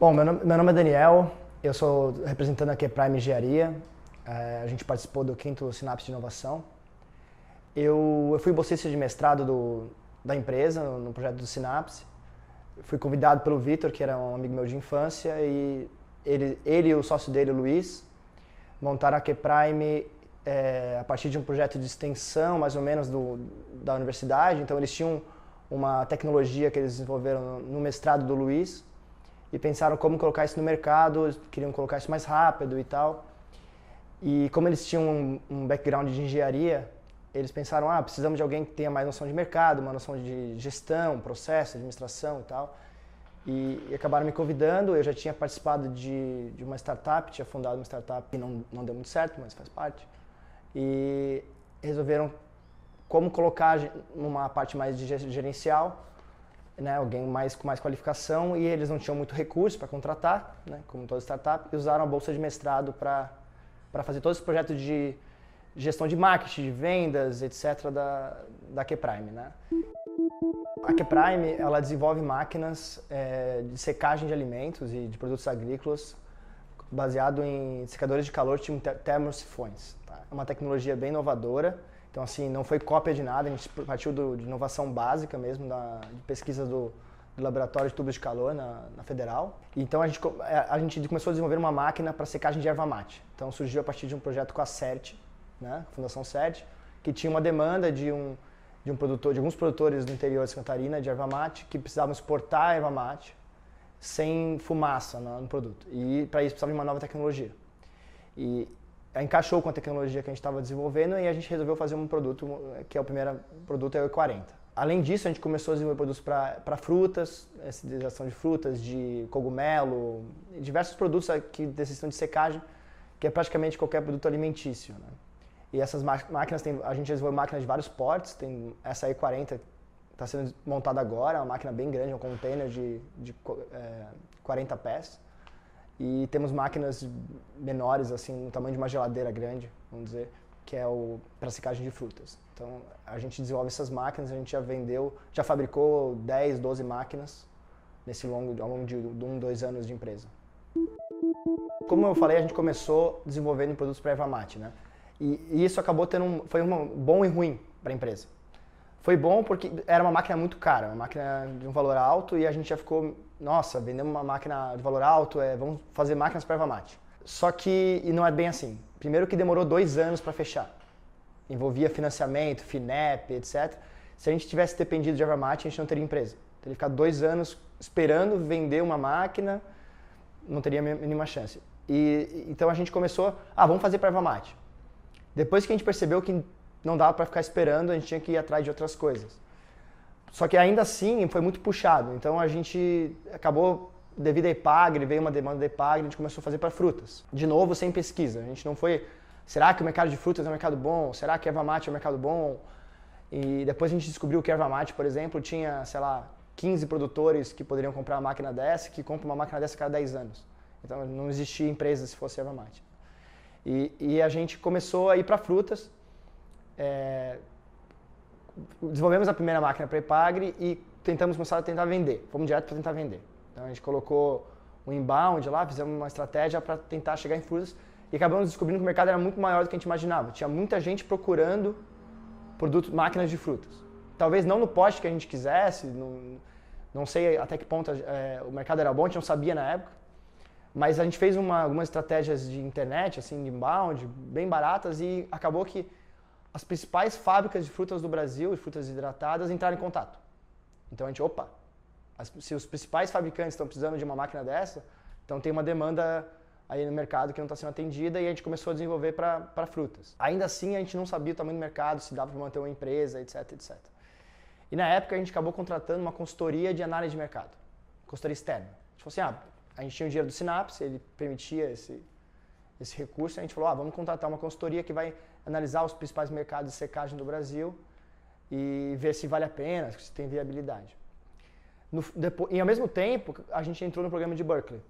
Bom, meu nome é Daniel, eu sou representando a Kprime Engenharia, a gente participou do 5º Sinapse de Inovação. Eu fui bolsista de mestrado da empresa, no projeto do Sinapse. Fui convidado pelo Vitor, que era um amigo meu de infância, e ele e o sócio dele, o Luiz, montaram a Kprime a partir de um projeto de extensão, mais ou menos, da universidade. Então eles tinham uma tecnologia que eles desenvolveram no mestrado do Luiz, e pensaram como colocar isso no mercado, queriam colocar isso mais rápido e tal. E como eles tinham um background de engenharia, eles pensaram, precisamos de alguém que tenha mais noção de mercado, uma noção de gestão, processo, administração e tal. E acabaram me convidando, eu já tinha participado de uma startup, tinha fundado uma startup que não deu muito certo, mas faz parte. E resolveram como colocar numa parte mais de gerencial, né, alguém com mais qualificação, e eles não tinham muito recurso para contratar, né, como toda startup, e usaram a bolsa de mestrado para fazer todo esse projeto de gestão de marketing, de vendas, etc. da Kprime, né. A Kprime, ela desenvolve máquinas de secagem de alimentos e de produtos agrícolas baseado em secadores de calor tipo termosifões. Tá? É uma tecnologia bem inovadora. Então, assim, não foi cópia de nada, a gente partiu de inovação básica mesmo, de pesquisa do Laboratório de Tubos de Calor na Federal. Então, a gente começou a desenvolver uma máquina para secagem de erva mate. Então, surgiu a partir de um projeto com a CERT, né, Fundação CERT, que tinha uma demanda de alguns produtores do interior de Santa Catarina de erva mate, que precisavam exportar a erva mate sem fumaça no produto. E, para isso, precisava de uma nova tecnologia. E encaixou com a tecnologia que a gente estava desenvolvendo e a gente resolveu fazer um produto, que é o primeiro produto, é o E40. Além disso, a gente começou a desenvolver produtos para frutas, acidulação de frutas, de cogumelo, diversos produtos que necessitam de secagem, que é praticamente qualquer produto alimentício. Né? E essas máquinas, a gente desenvolveu máquinas de vários portes, tem essa E40 está sendo montada agora, é uma máquina bem grande, um container de 40 pés. E temos máquinas menores, assim, no tamanho de uma geladeira grande, vamos dizer, que é para secagem de frutas. Então, a gente desenvolve essas máquinas, a gente já fabricou 10, 12 máquinas ao longo de 1, 2 anos de empresa. Como eu falei, a gente começou desenvolvendo produtos para erva mate, né? E isso acabou foi bom e ruim para a empresa. Foi bom porque era uma máquina muito cara, uma máquina de um valor alto, e a gente já ficou, nossa, vendemos uma máquina de valor alto, vamos fazer máquinas para erva mate. Só que não é bem assim. Primeiro que demorou 2 anos para fechar. Envolvia financiamento, FINEP, etc. Se a gente tivesse dependido de erva mate, a gente não teria empresa. Teria ficado 2 anos esperando vender uma máquina, não teria a mínima chance. Então a gente começou, vamos fazer para erva mate. Depois que a gente percebeu que não dava para ficar esperando, a gente tinha que ir atrás de outras coisas. Só que ainda assim foi muito puxado, então a gente acabou, devido à Epagre, veio uma demanda da Epagre, a gente começou a fazer para frutas. De novo, sem pesquisa, a gente não foi, será que o mercado de frutas é um mercado bom? Será que erva mate é um mercado bom? E depois a gente descobriu que erva mate, por exemplo, tinha, 15 produtores que poderiam comprar uma máquina dessa, que compram uma máquina dessa a cada 10 anos. Então não existia empresa se fosse erva mate. E a gente começou a ir para frutas, desenvolvemos a primeira máquina para Epagre e começar a tentar vender. Fomos direto para tentar vender. Então a gente colocou um inbound lá, fizemos uma estratégia para tentar chegar em frutas e acabamos descobrindo que o mercado era muito maior do que a gente imaginava. Tinha muita gente procurando máquinas de frutas. Talvez não no poste que a gente quisesse, não sei até que ponto o mercado era bom, a gente não sabia na época. Mas a gente fez algumas estratégias de internet, assim, de inbound, bem baratas, e acabou que as principais fábricas de frutas do Brasil, de frutas hidratadas, entraram em contato. Então a gente, se os principais fabricantes estão precisando de uma máquina dessa, então tem uma demanda aí no mercado que não está sendo atendida, e a gente começou a desenvolver para frutas. Ainda assim, a gente não sabia o tamanho do mercado, se dava para manter uma empresa, etc, etc. E na época a gente acabou contratando uma consultoria de análise de mercado, consultoria externa. A gente falou assim, a gente tinha o dinheiro do Sinapse, ele permitia esse recurso, a gente falou, vamos contratar uma consultoria que vai analisar os principais mercados de secagem do Brasil e ver se vale a pena, se tem viabilidade. E ao mesmo tempo, a gente entrou no programa de Berkeley,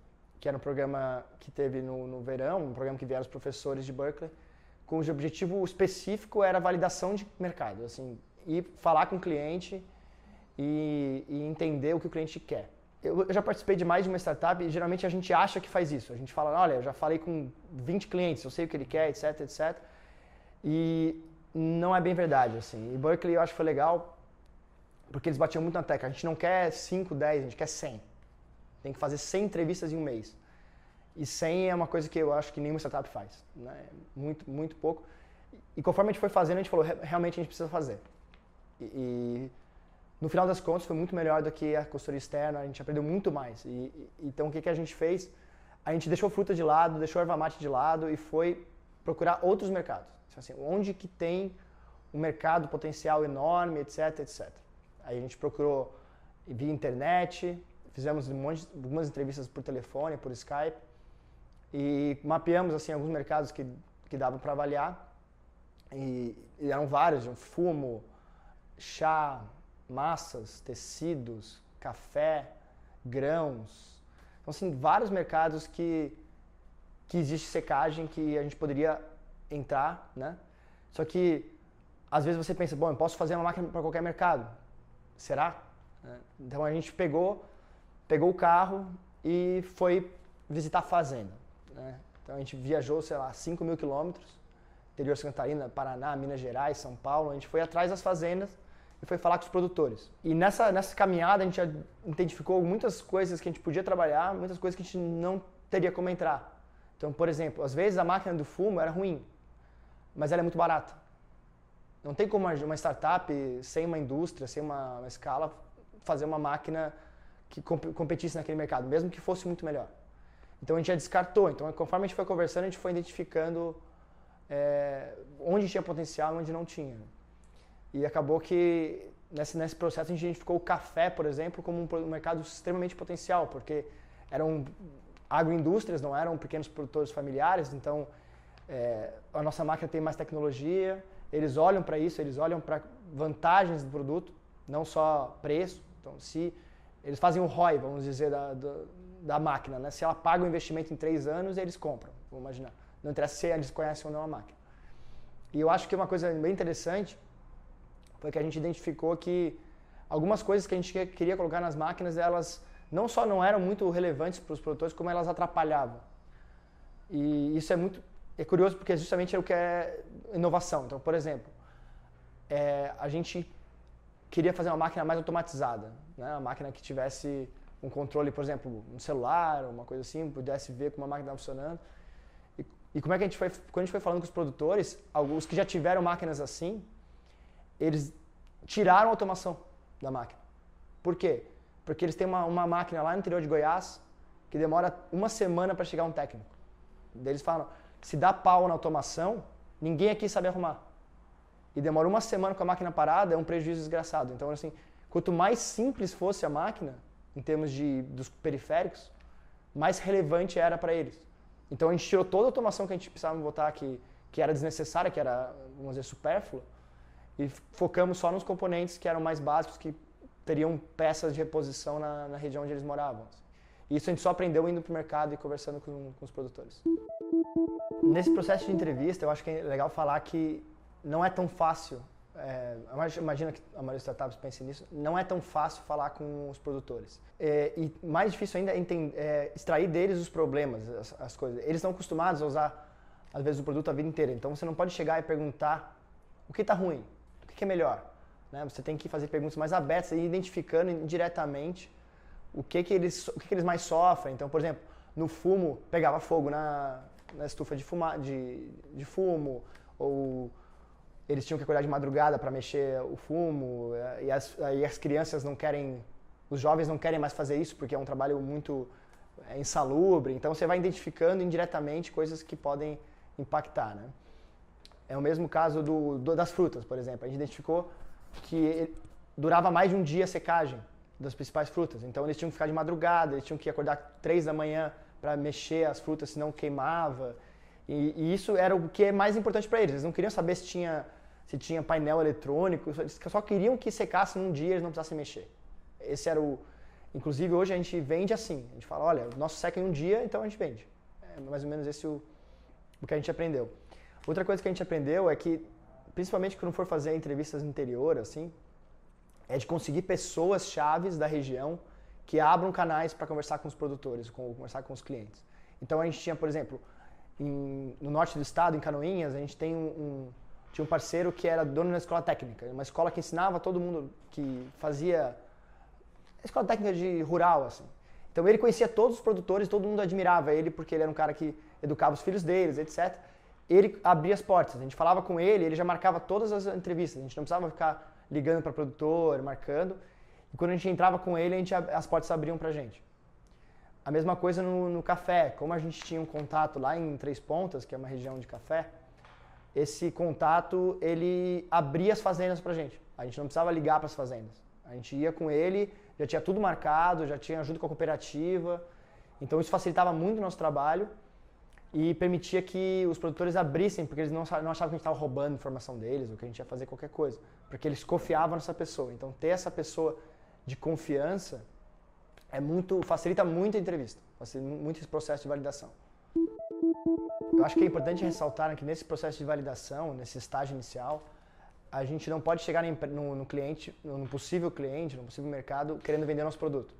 que era um programa que teve no verão, um programa que vieram os professores de Berkeley, cujo objetivo específico era a validação de mercado, assim, e falar com o cliente e entender o que o cliente quer. eu já participei de mais de uma startup e geralmente a gente acha que faz isso. A gente fala, olha, eu já falei com 20 clientes, eu sei o que ele quer, etc, etc. E não é bem verdade, assim. E Berkeley eu acho que foi legal porque eles batiam muito na tecla. A gente não quer 5, 10, a gente quer 100. Tem que fazer 100 entrevistas em um mês. E 100 é uma coisa que eu acho que nenhuma startup faz, né? Muito, muito pouco. E conforme a gente foi fazendo, a gente falou, realmente a gente precisa fazer. E no final das contas foi muito melhor do que a consultoria externa, a gente aprendeu muito mais. Então o que a gente fez? A gente deixou fruta de lado, deixou erva mate de lado e foi procurar outros mercados. Assim, onde que tem um mercado potencial enorme, etc, etc. Aí a gente procurou via internet, fizemos algumas entrevistas por telefone, por Skype e mapeamos assim alguns mercados que dava para avaliar e eram vários, fumo, chá, massas, tecidos, café, grãos. Então assim, vários mercados que existe secagem que a gente poderia entrar, né? Só que às vezes você pensa, bom, eu posso fazer uma máquina para qualquer mercado. Será? Então a gente pegou o carro e foi visitar a fazenda, né? Então a gente viajou, sei lá, 5.000 quilômetros, interior de Santa Catarina, Paraná, Minas Gerais, São Paulo. A gente foi atrás das fazendas e foi falar com os produtores. E nessa caminhada a gente já identificou muitas coisas que a gente podia trabalhar, muitas coisas que a gente não teria como entrar. Então, por exemplo, às vezes a máquina do fumo era ruim, mas ela é muito barata. Não tem como uma startup, sem uma indústria, sem uma escala, fazer uma máquina que competisse naquele mercado, mesmo que fosse muito melhor. Então a gente já descartou. Então, conforme a gente foi conversando, a gente foi identificando onde tinha potencial e onde não tinha. E acabou que nesse processo a gente identificou o café, por exemplo, como um mercado extremamente potencial, porque eram agroindústrias, não eram pequenos produtores familiares, então a nossa máquina tem mais tecnologia, eles olham para isso, eles olham para vantagens do produto, não só preço. Então, se eles fazem o ROI, vamos dizer, da máquina, né? Se ela paga o investimento em 3 anos, eles compram, vamos imaginar. Não interessa se eles conhecem ou não a máquina. E eu acho que uma coisa bem interessante foi que a gente identificou que algumas coisas que a gente queria colocar nas máquinas, elas não só não eram muito relevantes para os produtores, como elas atrapalhavam. E isso é curioso porque justamente é o que é inovação. Então, por exemplo, a gente queria fazer uma máquina mais automatizada, né? Uma máquina que tivesse um controle, por exemplo, um celular, uma coisa assim, pudesse ver como a máquina estava funcionando. E como é que quando a gente foi falando com os produtores, alguns que já tiveram máquinas assim, eles tiraram a automação da máquina. Por quê? Porque eles têm uma máquina lá no interior de Goiás que demora 1 semana para chegar um técnico. Eles falam, se dá pau na automação, ninguém aqui sabe arrumar. E demora 1 semana com a máquina parada, é um prejuízo desgraçado. Então, assim, quanto mais simples fosse a máquina, em termos dos periféricos, mais relevante era para eles. Então, a gente tirou toda a automação que a gente precisava botar, que era desnecessária, que era, vamos dizer, supérflua, e focamos só nos componentes que eram mais básicos, que teriam peças de reposição na região onde eles moravam. E isso a gente só aprendeu indo para o mercado e conversando com os produtores. Nesse processo de entrevista, eu acho que é legal falar que não é tão fácil, imagina que a maioria das startups pense nisso, não é tão fácil falar com os produtores. E mais difícil ainda é extrair deles os problemas, as coisas. Eles estão acostumados a usar, às vezes, o produto a vida inteira. Então, você não pode chegar e perguntar o que está ruim, o que é melhor. Né? Você tem que fazer perguntas mais abertas e ir identificando diretamente o que eles mais sofrem. Então, por exemplo, no fumo, pegava fogo na estufa de fumo, ou eles tinham que acordar de madrugada para mexer o fumo, e aí as crianças não querem, os jovens não querem mais fazer isso porque é um trabalho muito insalubre. Então, você vai identificando indiretamente coisas que podem impactar, né? É o mesmo caso das frutas, por exemplo. A gente identificou que durava mais de um dia a secagem das principais frutas. Então, eles tinham que ficar de madrugada, eles tinham que acordar 3 da manhã para mexer as frutas, senão queimava. E isso era o que é mais importante para eles. Eles não queriam saber se tinha painel eletrônico, eles só queriam que secasse num dia e eles não precisassem mexer. Esse era Inclusive, hoje a gente vende assim. A gente fala, olha, o nosso seca em um dia, então a gente vende. É mais ou menos esse o que a gente aprendeu. Outra coisa que a gente aprendeu é que, principalmente quando for fazer entrevistas no interior, assim, é de conseguir pessoas chaves da região que abram canais para conversar com os produtores, conversar com os clientes. Então a gente tinha, por exemplo, no norte do estado, em Canoinhas, a gente tinha um parceiro que era dono da escola técnica, uma escola que ensinava todo mundo, que fazia escola técnica de rural, assim. Então ele conhecia todos os produtores, todo mundo admirava ele porque ele era um cara que educava os filhos deles, etc. Ele abria as portas, a gente falava com ele já marcava todas as entrevistas, a gente não precisava ficar ligando para produtor, marcando. E quando a gente entrava com ele, as portas abriam pra gente. A mesma coisa no café, como a gente tinha um contato lá em Três Pontas, que é uma região de café, esse contato, ele abria as fazendas pra gente. A gente não precisava ligar para as fazendas. A gente ia com ele, já tinha tudo marcado, já tinha ajuda com a cooperativa. Então isso facilitava muito o nosso trabalho e permitia que os produtores abrissem, porque eles não achavam que a gente estava roubando informação deles ou que a gente ia fazer qualquer coisa, porque eles confiavam nessa pessoa. Então ter essa pessoa de confiança facilita muito a entrevista, facilita muito esse processo de validação. Eu acho que é importante ressaltar que nesse processo de validação, nesse estágio inicial, a gente não pode chegar no cliente, no possível cliente, no possível mercado, querendo vender nosso produto.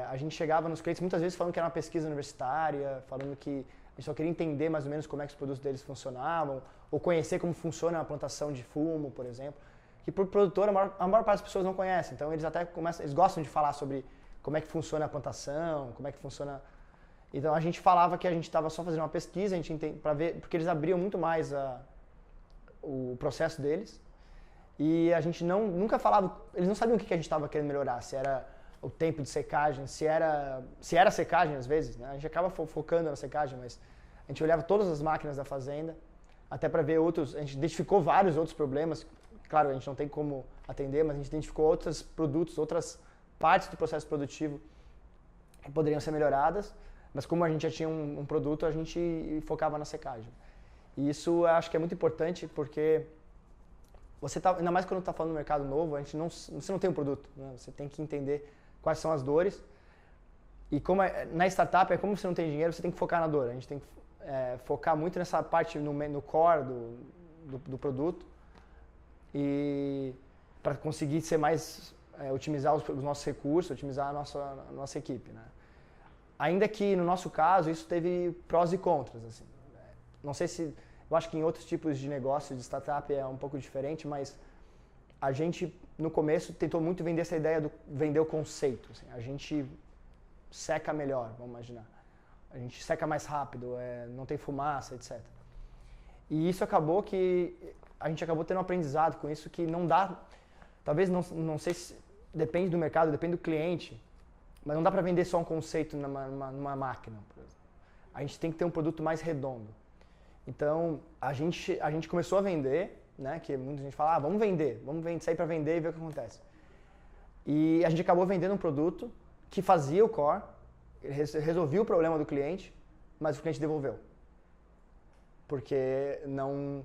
A gente chegava nos clientes muitas vezes falando que era uma pesquisa universitária, falando que a gente só queria entender mais ou menos como é que os produtos deles funcionavam, ou conhecer como funciona a plantação de fumo, por exemplo, que para o produtor a maior parte das pessoas não conhece. Então eles até eles gostam de falar sobre como é que funciona a plantação, como é que funciona. Então a gente falava que a gente estava só fazendo uma pesquisa, para ver, porque eles abriam muito mais o processo deles. E a gente nunca falava, eles não sabiam o que a gente estava querendo melhorar, se era o tempo de secagem, se era secagem às vezes, né? A gente acaba focando na secagem, mas a gente olhava todas as máquinas da fazenda, até para ver a gente identificou vários outros problemas, claro, a gente não tem como atender, mas a gente identificou outros produtos, outras partes do processo produtivo que poderiam ser melhoradas, mas como a gente já tinha um produto, a gente focava na secagem. E isso eu acho que é muito importante porque ainda mais quando está falando no mercado novo, você não tem um produto, né? Você tem que entender quais são as dores. E na startup, como você não tem dinheiro, você tem que focar na dor. A gente tem que focar muito nessa parte, no core do produto, e para conseguir ser mais, otimizar os nossos recursos, otimizar a nossa equipe, né? Ainda que no nosso caso isso teve prós e contras, assim. Não sei se, eu acho que em outros tipos de negócio, de startup é um pouco diferente, mas a gente no começo tentou muito vender essa ideia vender o conceito, assim. A gente seca melhor, vamos imaginar. A gente seca mais rápido, não tem fumaça, etc. E isso acabou que a gente acabou tendo um aprendizado com isso que não dá, talvez não sei se depende do mercado, depende do cliente, mas não dá para vender só um conceito numa máquina, por exemplo. A gente tem que ter um produto mais redondo. Então a gente começou a vender, né? Que muita gente fala, vamos vender, sair para vender e ver o que acontece. E a gente acabou vendendo um produto que fazia o core, resolvia o problema do cliente, mas o cliente devolveu. Porque não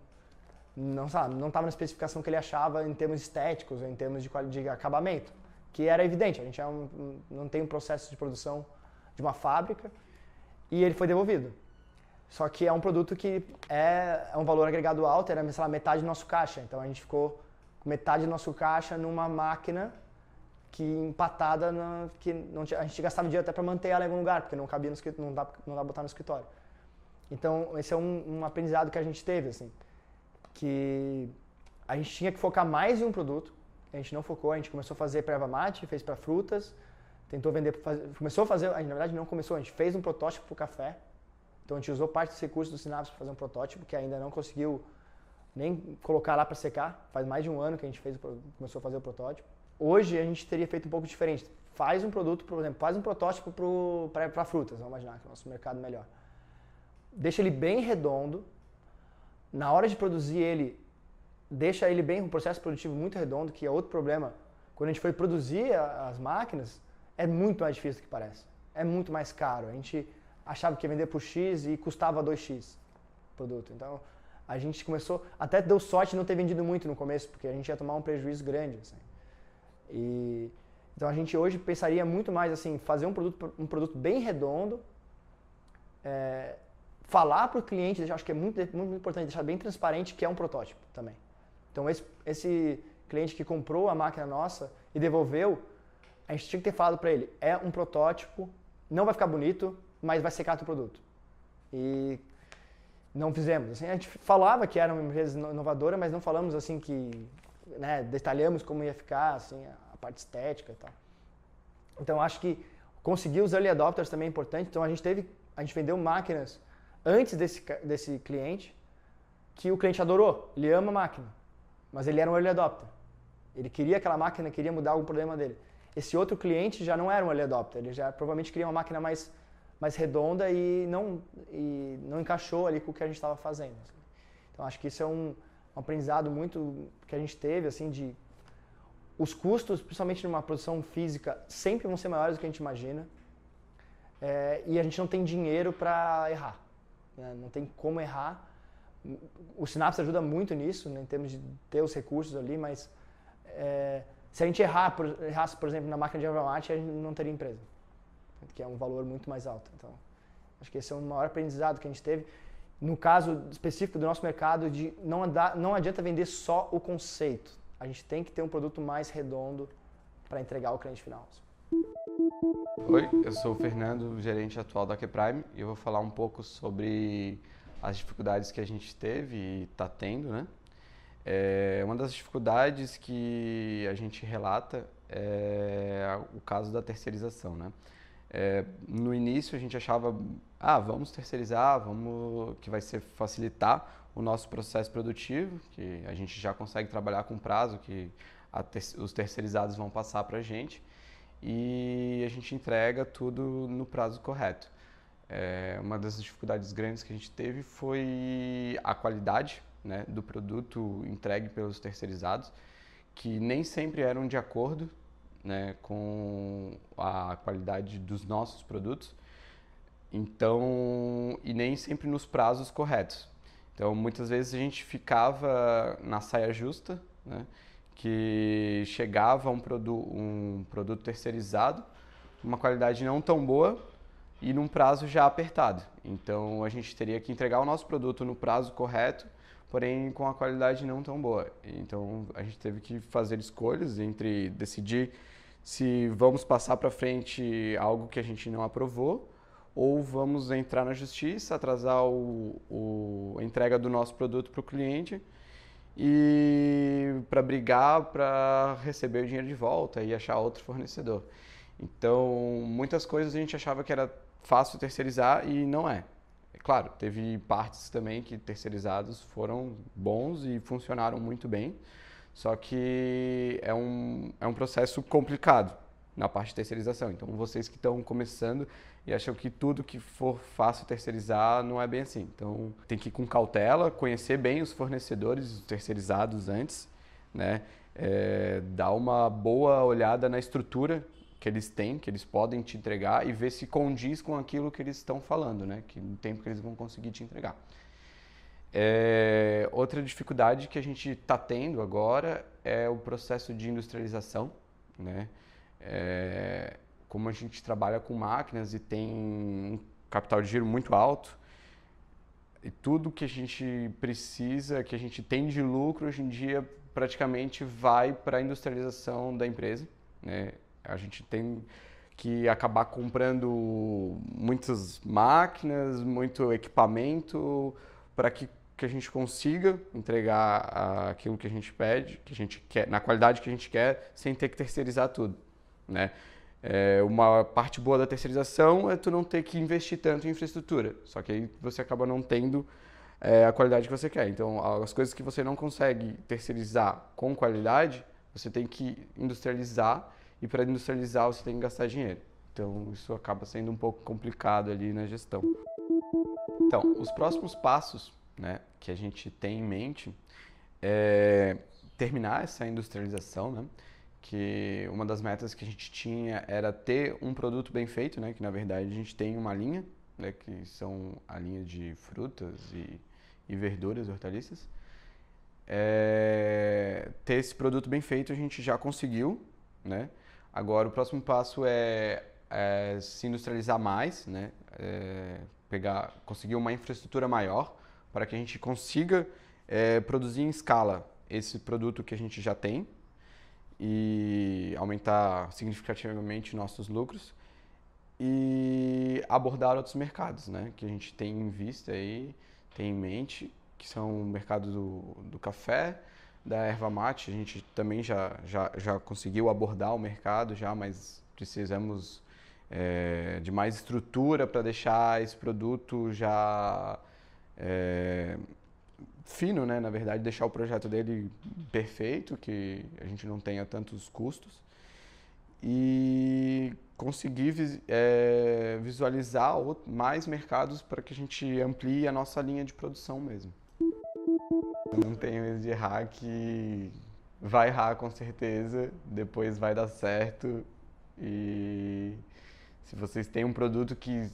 estava na especificação que ele achava em termos estéticos ou em termos de acabamento, que era evidente. A gente não tem um processo de produção de uma fábrica e ele foi devolvido. Só que é um produto que é um valor agregado alto, era, sei lá, metade do nosso caixa. Então a gente ficou com metade do nosso caixa numa máquina que empatada, que a gente gastava dinheiro até para manter ela em algum lugar, porque não cabia no escritório, não dá para botar no escritório. Então esse é um aprendizado que a gente teve, assim, que a gente tinha que focar mais em um produto. A gente não focou, a gente começou a fazer para erva mate, fez para frutas, tentou vender, começou a fazer, a gente, na verdade não começou, a gente fez um protótipo para o café. Então a gente usou parte dos recursos do Synapse para fazer um protótipo que ainda não conseguiu nem colocar lá para secar. Faz mais de um ano que a gente começou a fazer o protótipo. Hoje a gente teria feito um pouco diferente. Faz um produto, por exemplo, faz um protótipo para frutas, vamos imaginar que é o nosso mercado melhor. Deixa ele bem redondo. Na hora de produzir ele, deixa ele bem, um processo produtivo muito redondo, que é outro problema. Quando a gente foi produzir as máquinas, é muito mais difícil do que parece. É muito mais caro. A gente achava que ia vender por X e custava 2X o produto. Então a gente começou, até deu sorte de não ter vendido muito no começo, porque a gente ia tomar um prejuízo grande, assim. Então a gente hoje pensaria muito mais assim, fazer um produto bem redondo, falar para o cliente, acho que é muito importante deixar bem transparente que é um protótipo também. Então esse cliente que comprou a máquina nossa e devolveu, a gente tinha que ter falado para ele, é um protótipo, não vai ficar bonito, mas vai secar teu produto. E não fizemos. Assim, a gente falava que era uma empresa inovadora, mas não falamos assim que, né, detalhamos como ia ficar, assim, a parte estética e tal. Então acho que conseguir os early adopters também é importante. Então a gente vendeu máquinas antes desse cliente, que o cliente adorou. Ele ama a máquina, mas ele era um early adopter. Ele queria aquela máquina, queria mudar algum problema dele. Esse outro cliente já não era um early adopter, ele já provavelmente queria uma máquina mais redonda e não encaixou ali com o que a gente estava fazendo. Assim. Então acho que isso é um aprendizado muito que a gente teve, assim, de os custos, principalmente numa produção física, sempre vão ser maiores do que a gente imagina. E a gente não tem dinheiro para errar. Né? Não tem como errar. O Synapse ajuda muito nisso, né, em termos de ter os recursos ali, mas se a gente errasse, por exemplo, na máquina de erva mate, a gente não teria empresa, que é um valor muito mais alto. Então, acho que esse é o maior aprendizado que a gente teve. No caso específico do nosso mercado, de não adianta vender só o conceito. A gente tem que ter um produto mais redondo para entregar ao cliente final. Oi, eu sou o Fernando, gerente atual da Kprime, e eu vou falar um pouco sobre as dificuldades que a gente teve e está tendo, né? Uma das dificuldades que a gente relata é o caso da terceirização, né? No início a gente achava, vamos terceirizar, que vai ser facilitar o nosso processo produtivo, que a gente já consegue trabalhar com prazo, que os terceirizados vão passar para a gente, e a gente entrega tudo no prazo correto. Uma das dificuldades grandes que a gente teve foi a qualidade, né, do produto entregue pelos terceirizados, que nem sempre eram de acordo, né, com a qualidade dos nossos produtos, então, e nem sempre nos prazos corretos. Então, muitas vezes a gente ficava na saia justa, né, que chegava um produto terceirizado, uma qualidade não tão boa e num prazo já apertado. Então, a gente teria que entregar o nosso produto no prazo correto, porém com a qualidade não tão boa. Então, a gente teve que fazer escolhas entre decidir se vamos passar para frente algo que a gente não aprovou ou vamos entrar na justiça, atrasar a entrega do nosso produto para o cliente e para brigar para receber o dinheiro de volta e achar outro fornecedor. Então, muitas coisas a gente achava que era fácil terceirizar e não é. Claro, teve partes também que terceirizados foram bons e funcionaram muito bem, só que é um processo complicado na parte de terceirização. Então, vocês que estão começando e acham que tudo que for fácil terceirizar não é bem assim. Então, tem que ir com cautela, conhecer bem os fornecedores terceirizados antes, né? Dar uma boa olhada na estrutura que eles têm, que eles podem te entregar e ver se condiz com aquilo que eles estão falando, né? Que no tempo que eles vão conseguir te entregar. Outra dificuldade que a gente está tendo agora é o processo de industrialização, né? Como a gente trabalha com máquinas e tem um capital de giro muito alto, e tudo que a gente precisa, que a gente tem de lucro hoje em dia, praticamente vai para a industrialização da empresa, né? A gente tem que acabar comprando muitas máquinas, muito equipamento para que a gente consiga entregar aquilo que a gente pede, que a gente quer, na qualidade que a gente quer, sem ter que terceirizar tudo, né? Uma parte boa da terceirização é tu não ter que investir tanto em infraestrutura, só que aí você acaba não tendo a qualidade que você quer. Então, as coisas que você não consegue terceirizar com qualidade, você tem que industrializar, e para industrializar você tem que gastar dinheiro. Então, isso acaba sendo um pouco complicado ali na gestão. Então, os próximos passos, né, que a gente tem em mente é terminar essa industrialização, né? Que uma das metas que a gente tinha era ter um produto bem feito, né? Que na verdade a gente tem uma linha, né? Que são a linha de frutas e verduras, hortaliças. Ter esse produto bem feito a gente já conseguiu, né? Agora o próximo passo é se industrializar mais, né? Conseguir uma infraestrutura maior para que a gente consiga produzir em escala esse produto que a gente já tem e aumentar significativamente nossos lucros e abordar outros mercados, né, que a gente tem em vista aí, tem em mente, que são o mercado do café, da erva mate. A gente também já conseguiu abordar o mercado já, mas precisamos de mais estrutura para deixar esse produto já fino, né? Na verdade, deixar o projeto dele perfeito, que a gente não tenha tantos custos e conseguir visualizar mais mercados para que a gente amplie a nossa linha de produção mesmo. Eu não tenho medo de errar, que vai errar com certeza, depois vai dar certo. E se vocês têm um produto que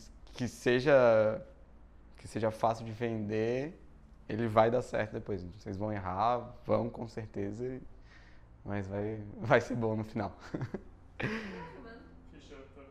seja fácil de vender, ele vai dar certo depois. Vocês vão errar, vão com certeza, mas vai ser bom no final. Fechou, tô.